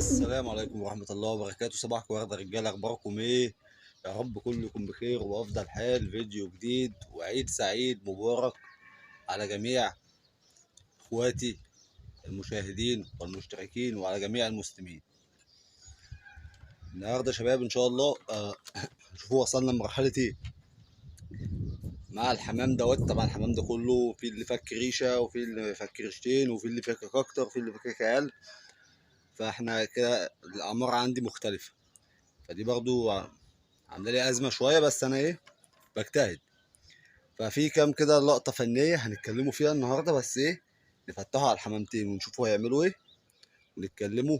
السلام عليكم ورحمة الله وبركاته. صباحكم ورد يا رجالة، أخباركم إيه؟ يا رب كلكم بخير وأفضل حال. فيديو جديد وعيد سعيد مبارك على جميع إخواتي المشاهدين والمشتركين وعلى جميع المسلمين. النهاردة يا شباب إن شاء الله شوفوا وصلنا لمرحلة إيه مع الحمام دوت. طبعا الحمام ده كله في اللي فك ريشة وفي اللي فك ريشتين وفي اللي فك أكتر وفي اللي فك أقل، فإحنا كده الأعمار عندي مختلفة، فدي برضو عامله لي ازمه شويه، بس انا ايه بجتهد. ففي كام كده لقطه فنيه هنتكلموا فيها النهارده، بس ايه نفتحوا على الحمامتين ونشوفوا هيعملوا ايه، ونتكلموا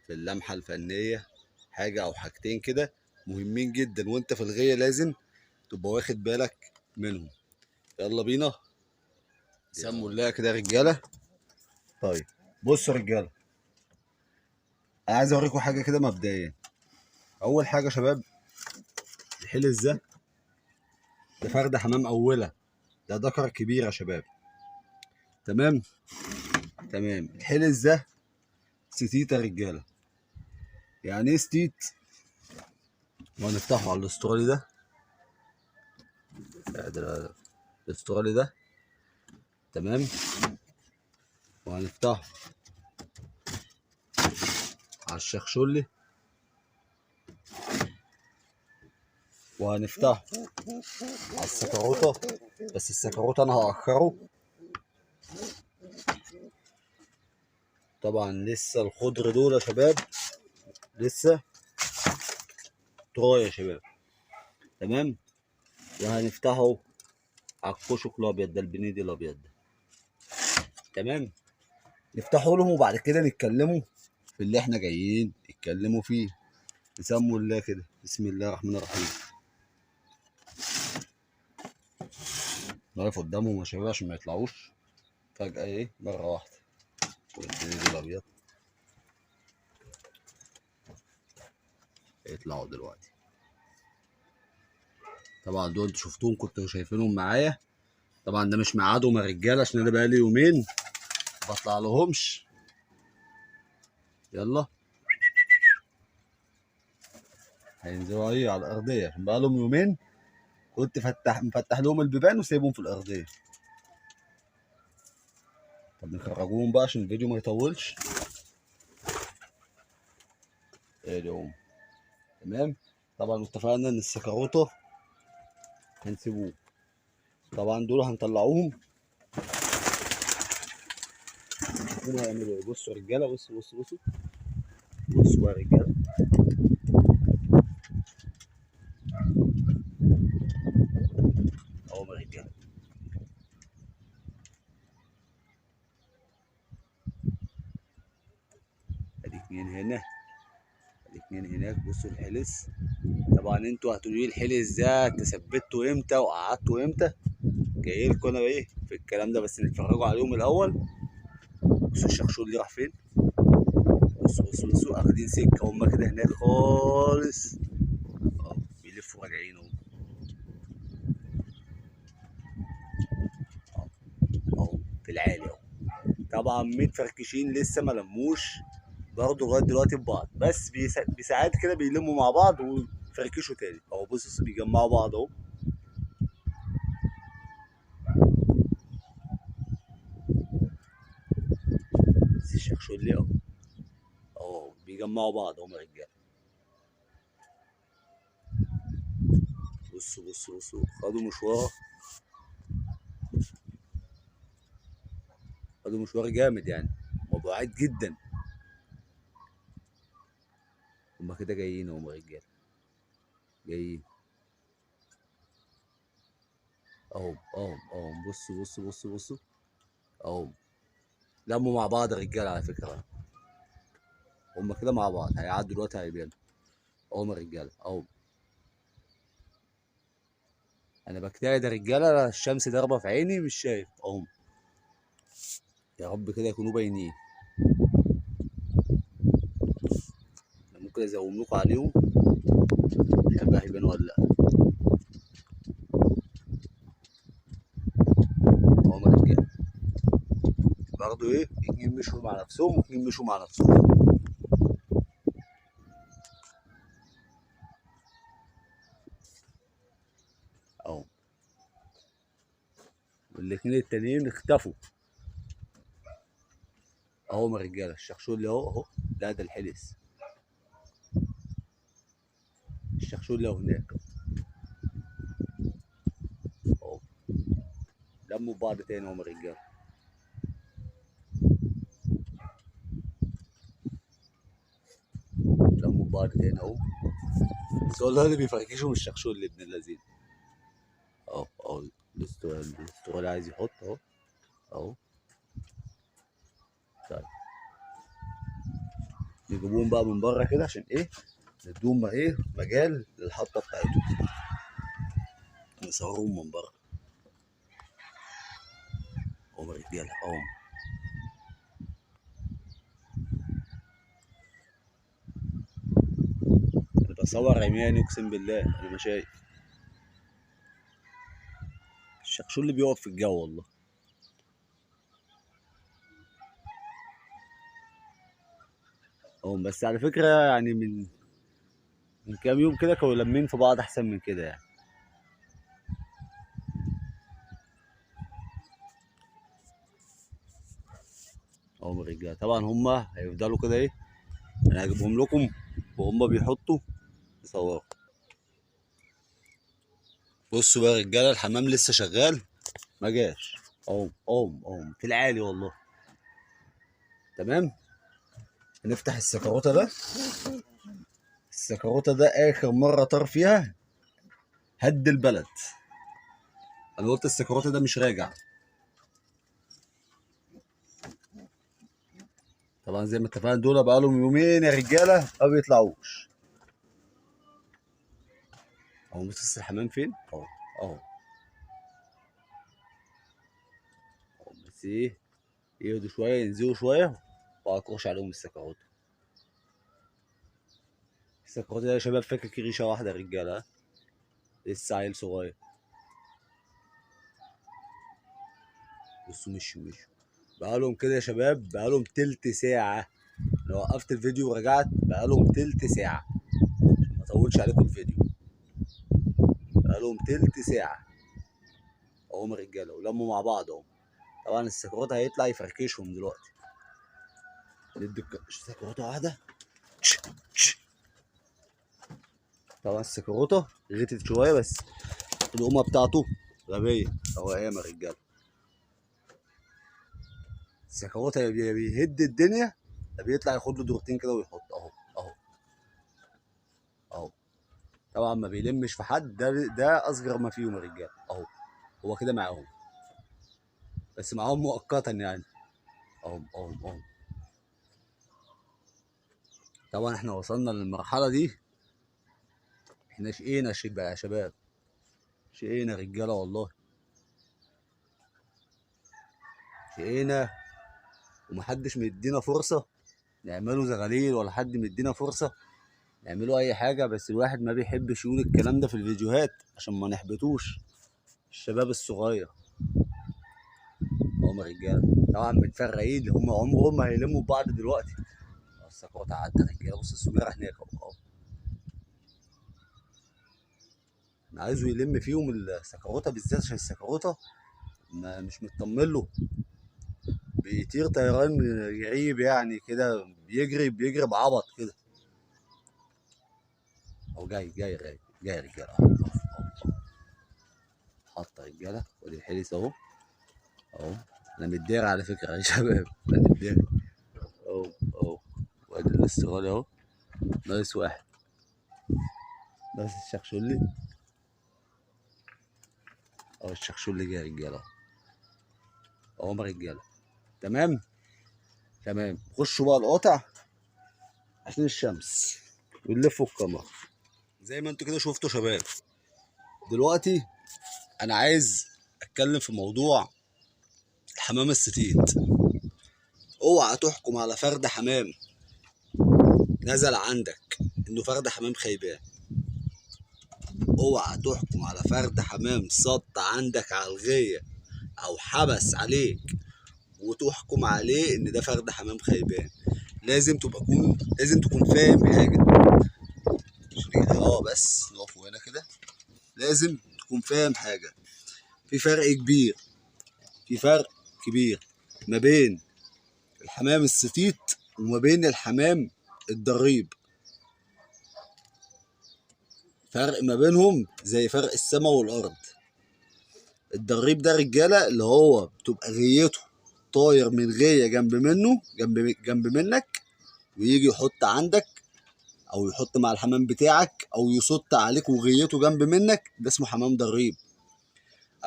في اللمحه الفنيه. حاجه او حاجتين كده مهمين جدا وانت في الغيه لازم تبقى واخد بالك منهم. يلا بينا، سموا الله كده يا رجاله. طيب بصوا يا رجاله، انا عايز اوريكم حاجه كده مبدئيا. اول حاجه يا شباب، الحلز ده فرد حمام اوله، ده ذكر كبير يا شباب. تمام تمام. الحلز ده ستيت يا رجاله. يعني ايه ستيت؟ وهنفتحه على الاسترالي ده. الاسترالي ده تمام، وهنفتحه على الشخشولي، وهنفتحه على السكروطه. بس السكروطه انا هاخره طبعا، لسه الخضر دول يا شباب لسه طرايه يا شباب. تمام. وهنفتحه على الكشك الابيض ده، البنيدي الابيض ده. تمام. نفتحه لهم وبعد كده نتكلموا في اللي احنا جايين نتكلموا فيه. نسموا الله كده، بسم الله الرحمن الرحيم. نقف قدامهم يا شباب عشان ما يطلعوش فجأة ايه مرة واحدة. والبنيدي الابيض يطلعوا دلوقتي. طبعا دول انتوا شفتوهم كنتوا شايفينهم معايا. طبعا ده مش ميعادهم يا رجاله عشان انا بقالي يومين بطلع لهمش. يلا هينزلوا ايه على الارضيه عشان بقالهم يومين كنت مفتح لهم البيبان وسايبهم في الارضيه. طب نخرجوهم بقى عشان الفيديو ما يطولش. اديهم. تمام. طبعا اتفقنا ان السكروطه هنسيبوه. طبعا دول هنطلعوهم. شوفوا هيعملوا ايه. بصوا يا رجاله، بصوا بصوا بصوا بصوا يا رجاله. اهو يا رجاله. ادي اتنين هنا، ادي اتنين هناك. بصوا الحلس. طبعا انتوا هتقولوا لي الحلس ده انت ثبته امتى وقعدته امتى؟ جاي لكم انا ايه في الكلام ده، بس نتفرجوا عليهم الاول. بصوا الشخشول اللي راح فين. بصوا بصوا بصوا اخدين سكه هما كده هناك خالص. اهو بيلفوا راجعين اهو. اهو في العالي اهو. طبعا متفركشين لسه ما لموش برضه لغايه دلوقتي ببعض، بس بساعات كده بيلموا مع بعض ويفركشوا تاني. اهو بصوا بيجمعوا بعض اهو. بس الشخشول اهو. اهو بيجمعوا بعض اهو يا رجاله. بصوا بصوا بصوا خدوا مشوار، خدوا مشوار جامد يعني، موضوعات جدا. هما كده جايين اهو يا رجاله، جايين اهو اهو اهو. بصوا بصوا بصوا بصوا اهو. لموا مع بعض يا رجاله على فكره. هما كده مع بعض هيعدوا دلوقتي هيبانوا اهو يا رجاله اهو. انا بجتهد يا رجاله، الشمس ضاربه في عيني مش شايف اهو. يا رب كده يكونوا باينين. ممكن ازوم لكم عليهم مش عارف بقى هيبانوا ولا لا. اهو يا رجاله. برضه ايه اتنين مشوا مع نفسهم واتنين مشوا مع نفسهم. الاتنين التانيين اختفوا اهو يا رجاله. الشخشولي اهو. لا ده الحلس. الشخشولي اهو هناك اهو. لموا بعض تاني اهو يا رجاله. لموا بعض تاني اهو. بس والله اللي بيفركشوا من الشخشولي ابن اللذين اهو اهو. الاسترالي عايز يحط اهو اهو. طيب نجيبوهم بقى من بره كده عشان ايه؟ ندوهم ايه مجال للحطه بتاعتهم. نصورهم من بره اهو يا رجاله اهو. انا بصور عمياني اقسم بالله انا ما شايف. الشخشول اللي بيقف في الجو والله. اهو بس على فكره يعني من كام يوم كده كانوا لامين في بعض احسن من كده يعني. اهو يا رجاله. طبعا هما هيفضلوا كده ايه. انا هجيبهم لكم وهما بيحطوا يصوروا. بصوا بقى يا رجاله الحمام لسه شغال ما جاش. اهو في العالي والله. تمام. هنفتح السكروته ده. السكروته ده اخر مره طار فيها هد البلد. انا قلت السكروته ده مش راجع. طبعا زي ما اتفقنا دول بقالهم يومين يا رجاله ما بيطلعوش. اهو بص الحمام فين اهو اهو. بس ايه يهدوا شويه ينزلوا شويه وهكرش عليهم السكروته. السكروته ده يا شباب فاكر ريشه واحده يا رجاله. ها لسه عيل صغير. بصوا مشوا بقالهم كده يا شباب بقالهم تلت ساعه. لو وقفت الفيديو ورجعت بقالهم تلت ساعه عشان ما اطولش عليكم الفيديو. بقالهم تلت ساعه اهو يا رجاله ولموا مع بعض اهو. طبعا السكروته هيطلع يفركشهم دلوقتي. ندي سكروته واحده. طبعا السكروته غتت شويه بس القمه بتاعته غبيه اهو. ايام يا رجاله السكروته يا بيهد الدنيا ده بيطلع ياخد له دورتين كده ويحط اهو اهو اهو. طبعا ما بيلمش في حد. ده اصغر ما فيهم يا رجاله اهو. هو كده معاهم بس معاهم مؤقتا يعني اهو. طبعا احنا وصلنا للمرحله دي. احنا شقينا يا شباب. شقينا رجاله والله. شقينا ومحدش مدينا فرصه نعمله زغاليل ولا حد مدينا فرصه نعمله اي حاجه. بس الواحد ما بيحبش يقول الكلام ده في الفيديوهات عشان ما نحبطوش الشباب الصغير هم رجاله. طبعا متفرقين اللي هم عمرهم ما هيلموا ببعض دلوقتي. السكروته عدت رجاله. بص السجاره هناك اهو. انا عايزه يلم فيهم السكروته بالذات عشان السكروته مش مطمن له. بيطير طيران غريب يعني كده. بيجري بعبط كده. اهو جاي رجاله اهو. حط رجاله ودي الحليس اهو اهو. انا متداري على فكره يا شباب. انا متداري اهو. وادي الاستغلال اهو. ناقص واحد بس الشخشولي اهو. الشخشولي جاي يا رجاله اهو يا رجاله. تمام. خشوا بقى القطع عشان الشمس ونلفوا الكاميرا زي ما انتوا كده شفتوا شباب. دلوقتي انا عايز اتكلم في موضوع الحمام الستيت. اوعى تحكم على فرد حمام نزل عندك انه فرد حمام خيبان. اوعى تحكم على فرد حمام سط عندك على الغية او حبس عليك وتحكم عليه ان ده فرد حمام خيبان. لازم تكون فاهم حاجة. بس نقف هنا كده. لازم تكون فاهم حاجة. في فرق كبير في فرق كبير ما بين الحمام الستيت وما بين الحمام الضريب. فرق ما بينهم زي فرق السما والارض. الضريب ده رجاله اللي هو بتبقى غيته طاير من غيه جنب منه، جنب منك، ويجي يحط عندك او يحط مع الحمام بتاعك او يصط عليك وغيته جنب منك، ده اسمه حمام ضريب.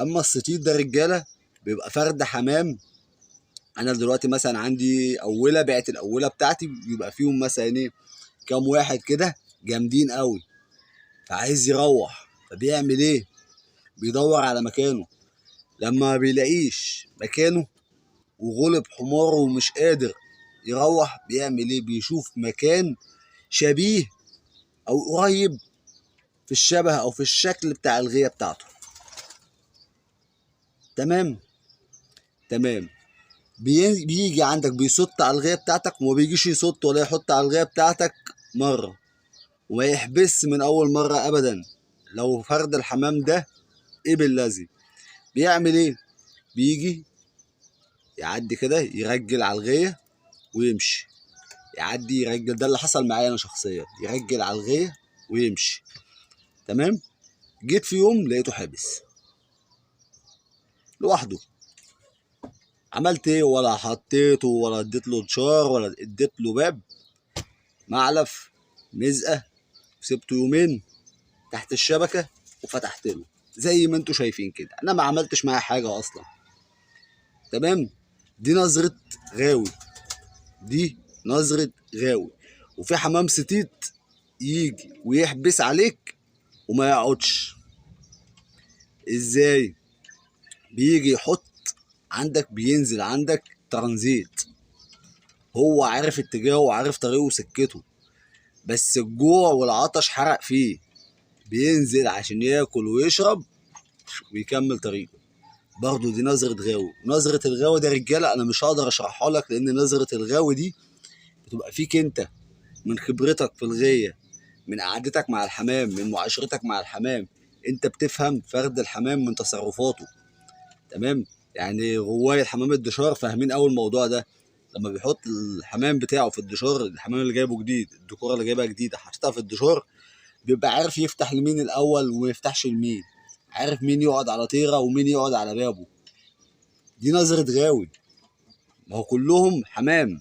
اما الستيت ده رجاله بيبقى فرد حمام. انا دلوقتي مثلا عندي اوله، بعت الاوله بتاعتي، بيبقى فيهم مثلا ايه كام واحد كده جامدين قوي، فعايز يروح، فبيعمل ايه؟ بيدور على مكانه. لما ما بيلاقيش مكانه وغلب حماره ومش قادر يروح، بيعمل ايه؟ بيشوف مكان شبيه او قريب في الشبه او في الشكل بتاع الغيه بتاعته. تمام. بيجي عندك بيصط على الغيه بتاعتك، وما بيجيش يصط ولا يحط على الغيه بتاعتك مره، وما يحبس من اول مره ابدا. لو فرد الحمام ده ايه بالذي بيعمل ايه؟ بيجي يعدي كده يرجل على الغيه ويمشي، يعدي يرجل. ده اللي حصل معايا انا شخصيا، يرجل على الغيه ويمشي. تمام. جيت في يوم لقيته حابس لوحده. عملت ايه؟ ولا حطيته ولا اديت له انشار ولا اديت له باب، معلف، مزقه، سبته يومين تحت الشبكه وفتحت له زي ما انتوا شايفين كده. انا ما عملتش معاه حاجه اصلا. تمام. دي نظره غاوي، دي نظره غاوي. وفي حمام ستيت يجي ويحبس عليك وما يقعدش. ازاي؟ بيجي يحط عندك، بينزل عندك ترانزيت، هو عارف اتجاهه وعارف طريقه وسكته، بس الجوع والعطش حرق فيه، بينزل عشان ياكل ويشرب ويكمل طريقه. برضه دي نظرة غاوي. نظرة الغاوي ده رجالة انا مش هقدر اشرحها لك، لان نظرة الغاوي دي بتبقى فيك انت، من خبرتك في الغية، من قعدتك مع الحمام، من معاشرتك مع الحمام. انت بتفهم فرد الحمام من تصرفاته. تمام. يعني غواية حمام الدشار فاهمين اول الموضوع ده. لما بيحط الحمام بتاعه في الدشار، الحمام اللي جايبه جديد، الديكوره اللي جايبها جديده حاططها في الدشار، بيبقى عارف يفتح لمين الاول وما يفتحش لمين، عارف مين يقعد على طيره ومين يقعد على بابه. دي نظره غاوي. ما هو كلهم حمام،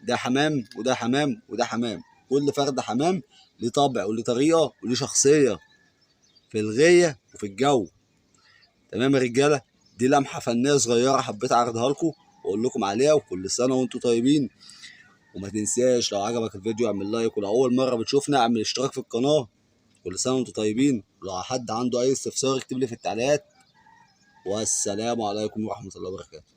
ده حمام وده حمام وده حمام، كل فرد حمام ليه طبع وليه طريقه وليه شخصيه في الغيه وفي الجو. تمام يا رجاله. دي لمحه فنيه صغيره حبيت اعرضها لكم واقول لكم عليها، وكل سنه وانتم طيبين. وما تنساش لو عجبك الفيديو اعمل لايك، ولو اول مره بتشوفنا اعمل اشتراك في القناه. كل سنه وانتم طيبين. لو حد عنده اي استفسار اكتب لي في التعليقات. والسلام عليكم ورحمه الله وبركاته.